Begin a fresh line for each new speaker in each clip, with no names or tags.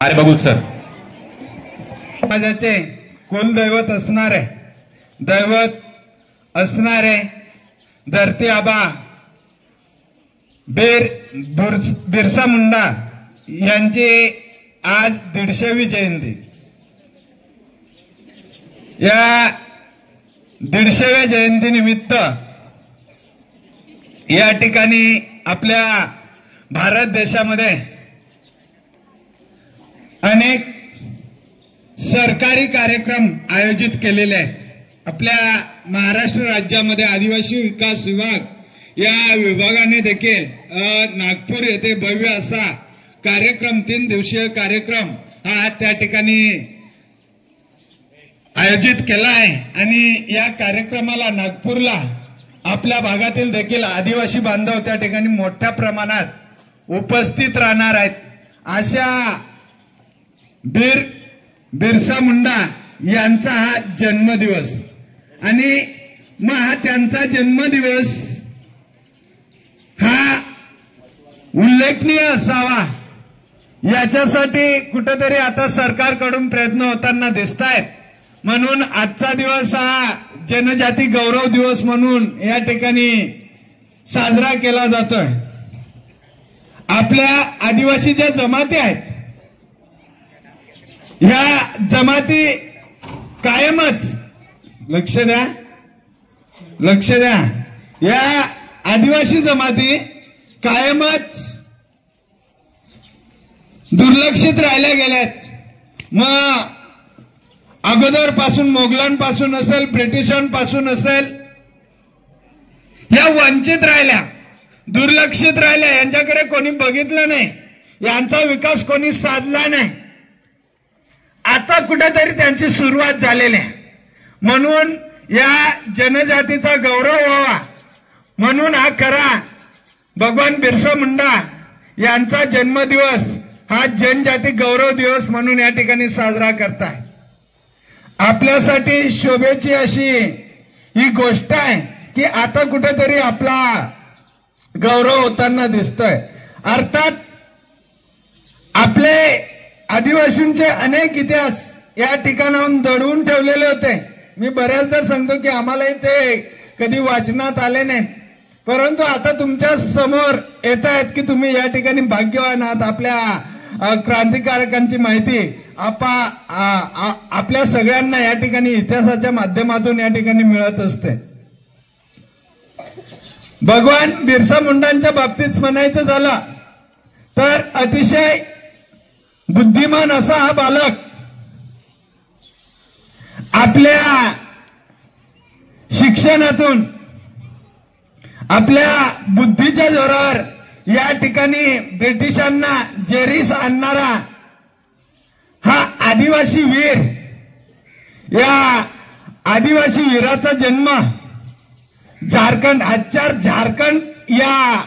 अरे बघू सर,
समाजाचे कुलदैवत असणारे, दैवत असणारे धरती आबा बिरसा मुंडा यांची आज 150वी जयंती। या 150व्या जयंतीनिमित्त या ठिकाणी आपल्या भारत देशामध्ये अनेक सरकारी कार्यक्रम आयोजित केलेले आहेत। आपल्या महाराष्ट्र राज्यामध्ये आदिवासी विकास विभाग या विभागाने देखील नागपूर येथे भव्य असा कार्यक्रम 3 दिवसीय कार्यक्रम हा त्या ठिकाणी आयोजित केला आहे आणि या कार्यक्रमाला नागपूरला आपल्या भागातील देखील आदिवासी बांधव त्या ठिकाणी मोठ्या प्रमाणात उपस्थित राहणार आहेत। अशा बिरसा मुंडा यांचा हा जन्मदिवस आणि मग हा त्यांचा जन्मदिवस हा उल्लेखनीय असावा याच्यासाठी कुठेतरी आता सरकारकडून प्रयत्न होताना दिसत आहेत। म्हणून आजचा दिवस हा जनजाती गौरव दिवस म्हणून या ठिकाणी साजरा केला जातोय। आपल्या आदिवासी ज्या जमाती आहेत ह्या जमाती कायमच लक्ष द्या या आदिवासी जमाती कायमच दुर्लक्षित राहिल्या गेल्यात। मग अगोदर पासून मोगलांपासून असेल, ब्रिटिशांपासून असेल, या वंचित राहिल्या, दुर्लक्षित राहिल्या, यांच्याकडे कोणी बघितलं नाही, यांचा विकास कोणी साधला नाही। आता कुठेतरी त्यांची सुरुवात झालेली आहे। म्हणून या जनजातीचा गौरव व्हावा म्हणून हा खरा भगवान बिरसा मुंडा यांचा जन्मदिवस हा जनजाती गौरव दिवस म्हणून या ठिकाणी साजरा करताय। आपल्यासाठी शोभेची अशी ही गोष्ट आहे की आता कुठेतरी आपला गौरव होताना दिसतोय। अर्थात आपले आदिवासींचे अनेक इतिहास या ठिकाणाहून दडवून ठेवलेले होते। मी बऱ्याचदा सांगतो की आम्हालाही ते कधी वाचनात आले नाहीत, परंतु आता तुमच्या समोर येत आहेत की तुम्ही या ठिकाणी भाग्यवान आहात। आपल्या क्रांतिकारकांची माहिती आपल्या सगळ्यांना या ठिकाणी इतिहासाच्या माध्यमातून या ठिकाणी मिळत असते। भगवान बिरसा मुंडांच्या बाबतीत म्हणायचं झालं तर अतिशय बुद्धिमान असा हा बालक आपल्या शिक्षणातून आपल्या बुद्धीच्या जोरावर या ठिकाणी ब्रिटिशांना जेरीस आणणारा हा आदिवासी वीर, या आदिवासी वीराचा जन्म झारखंड, आजच्या झारखंड या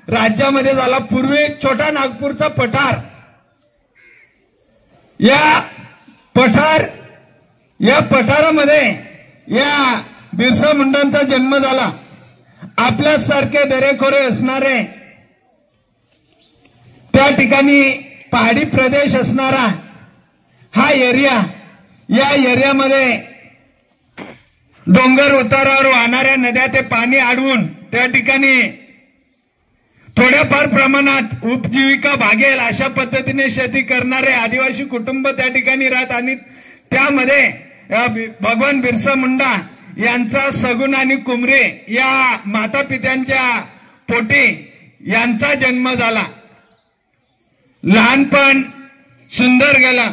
राज्यामध्ये झाला। पूर्वी छोटा नागपूरचा पठार, या पठारामध्ये या बिरसा मुंडांचा जन्म झाला। आपल्यासारखे दरेखोरे असणारे, त्या ठिकाणी पहाडी प्रदेश असणारा हा एरिया, या एरियामध्ये डोंगर उतारावर वाहणाऱ्या नद्या ते पाणी अडवून त्या ठिकाणी थोड्याफार प्रमाणात उपजीविका भागेल अशा पद्धतीने शेती करणारे आदिवासी कुटुंब त्या ठिकाणी राहत आणि त्यामध्ये भगवान बिरसा मुंडा यांचा सगुण आणि कुमरे या माता पित्यांच्या पोटी यांचा जन्म झाला। लहानपण सुंदर गेला।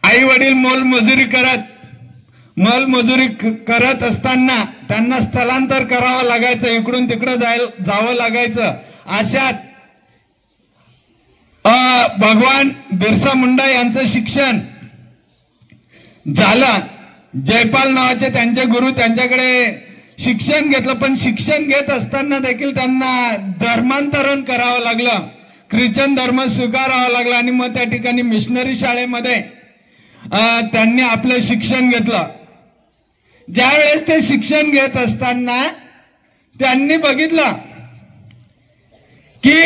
आई वडील मोलमजुरी करत असताना त्यांना स्थलांतर करावं लागायचं, इकडून तिकडं जावं लागायचं। अशात भगवान बिरसा मुंडा यांचं शिक्षण झालं। जयपाल नावाचे त्यांचे गुरु त्यांच्याकडे शिक्षण घेतलं, पण शिक्षण घेत असताना देखील त्यांना धर्मांतरण करावं लागलं, ख्रिश्चन धर्म स्वीकारावा लागला आणि मग त्या ठिकाणी मिशनरी शाळेमध्ये त्यांनी आपलं शिक्षण घेतलं। ज्यावेळेस ते शिक्षण घेत असताना त्यांनी बघितलं की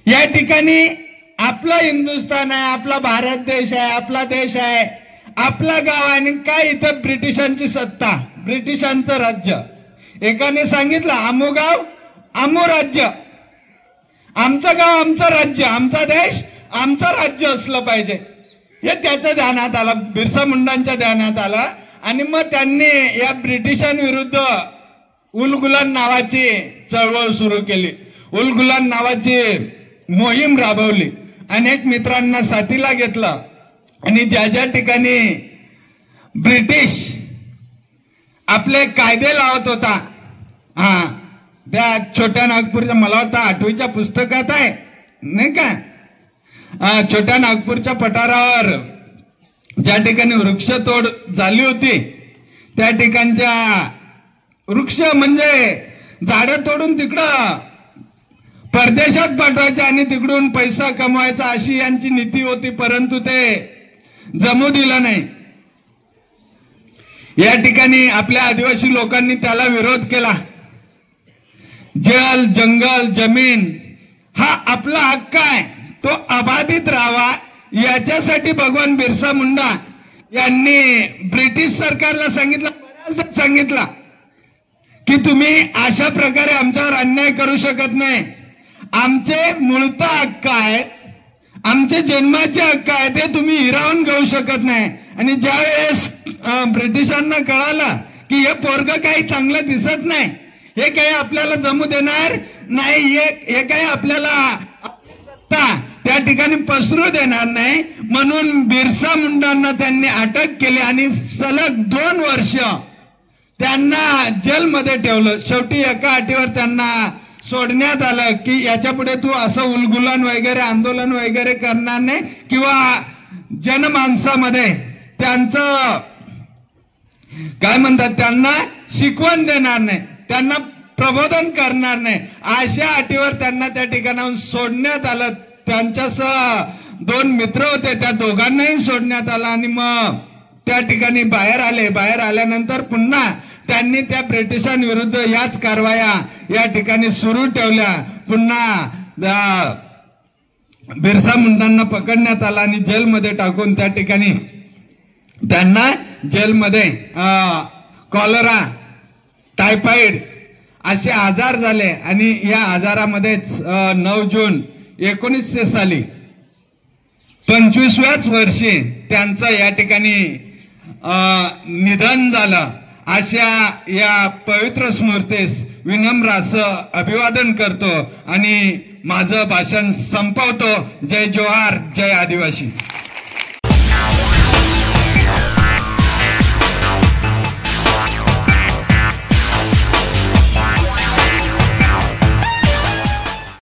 या ठिकाणी आपला हिंदुस्थान आहे, आपला भारत देश आहे, आपला देश आहे, आपला गाव आहे. आणि काय इथं ब्रिटिशांची सत्ता, ब्रिटिशांचं राज्य. एकाने सांगितलं आमू गाव आमू राज्य, आमचं गाव आमचं राज्य, आमचा देश आमचं राज्य असलं पाहिजे. हे त्याच्या ध्यानात आलं, बिरसा मुंडांच्या ध्यानात आलं. आणि मग त्यांनी या ब्रिटिशांविरुद्ध उलगुलान नावाची चळवळ सुरू केली, उलगुलान नावाची मोहीम राबवली. अनेक मित्रांना साथीला घेतलं आणि ज्या ज्या ठिकाणी ब्रिटिश आपले कायदे लावत होता, त्या छोट्या नागपूरच्या, मला वाटतं 8वीच्या पुस्तकात आहे नाही का, छोट्या नागपूरच्या पठारावर ज्या ठिकाणी वृक्षतोड झाली होती त्या ठिकाणच्या वृक्ष म्हणजे झाडं तोडून तिकडं परदेशात पाठवायचे आणि तिकडून पैसा कमवायचा अशी यांची नीती होती. परंतु ते जमू दिलं नाही. या ठिकाणी आपल्या आदिवासी लोकांनी त्याला विरोध केला. जल जंगल जमीन हा आपला हक्क आहे, तो अबाधित राहावा याच्यासाठी भगवान बिरसा मुंडा यांनी ब्रिटिश सरकारला सांगितलं, बऱ्याचदा सांगितलं की तुम्ही अशा प्रकारे आमच्यावर अन्याय करू शकत नाही. आमचे मूळता हक्क आहेत, आमचे जन्माचे हक्क आहे, ते तुम्ही हिरावून घेऊ शकत नाही. आणि ज्या वेळेस ब्रिटिशांना कळालं की हे पोरगं काही चांगलं दिसत नाही, हे काही आपल्याला जमू देणार नाही, हे काही आपल्याला त्या ठिकाणी पसरू देणार नाही, म्हणून बिरसा मुंडांना त्यांनी अटक केली आणि सलग 2 वर्ष त्यांना जेलमध्ये ठेवलं. शेवटी एका अटीवर त्यांना सोडण्यात आलं की याच्या पुढे तू असं उलगुलान वगैरे आंदोलन वगैरे करणार नाही किंवा जनमानसामध्ये त्यांचं काय म्हणतात त्यांना शिकवण देणार नाही, त्यांना प्रबोधन करणार नाही. अशा अटीवर त्यांना त्या ठिकाणाहून सोडण्यात आलं. त्यांच्यासह 2 मित्र होते, त्या दोघांनाही सोडण्यात आलं आणि मग त्या ठिकाणी बाहेर आले. बाहेर आल्यानंतर पुन्हा त्यांनी त्या ब्रिटिशांविरुद्ध याच कारवाया या ठिकाणी सुरू ठेवल्या. पुन्हा बिरसा मुंडांना पकडण्यात आला आणि जेलमध्ये टाकून त्या ठिकाणी त्यांना जेलमध्ये कॉलरा टायफॉइड असे आजार झाले आणि या आजारामध्येच 9 जून 1900 साली 25व्याच वर्षी त्यांचं या ठिकाणी निधन झालं. अशा या पवित्र स्मृतीस विनम्र असं अभिवादन करतो आणि माझं भाषण संपवतो. जय जोहार, जय आदिवासी.